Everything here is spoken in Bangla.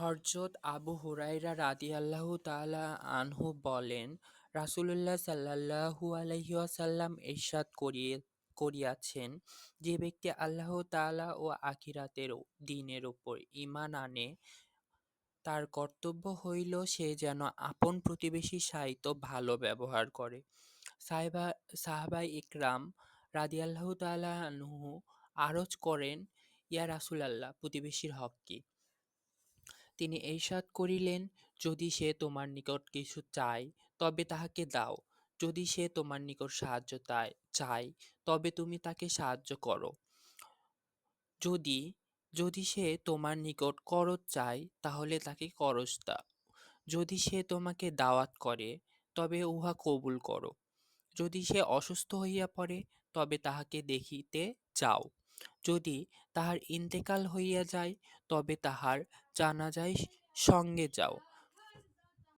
হযরত আবু হুরায়রা রাদিয়াল্লাহু তাআলা আনহু বলেন, রাসূলুল্লাহ সাল্লাল্লাহু আলাইহি ওয়াসাল্লাম ইরশাদ করিয়াছেন, যে ব্যক্তি আল্লাহ তাআলা ও আখিরাতের দিনের উপর ঈমান আনে, তার কর্তব্য হইল সে যেন আপন প্রতিবেশীর সহিত ভালো ব্যবহার করে। সাহাবায়ে ইকরাম রাদিয়াল্লাহু তাআলা আনহু আরজ করেন, ইয়া রাসূলাল্লাহ, প্রতিবেশীর হক কি? তিনি ইরশাদ করিলেন, যদি সে তোমার নিকট কিছু চায়, তবে তাহাকে দাও। যদি সে তোমার নিকট সাহায্য চায়, তবে তুমি তাকে সাহায্য কর। যদি যদি সে তোমার নিকট করজ চায়, তাহলে তাকে করজ দাও। যদি সে তোমাকে দাওয়াত করে, তবে উহা কবুল কর। যদি সে অসুস্থ হইয়া পড়ে, তবে তাহাকে দেখিতে যাও। যদি তাহার ইন্তেকাল হইয়া যায়, তবে তাহার জানাজায় সঙ্গে যাও।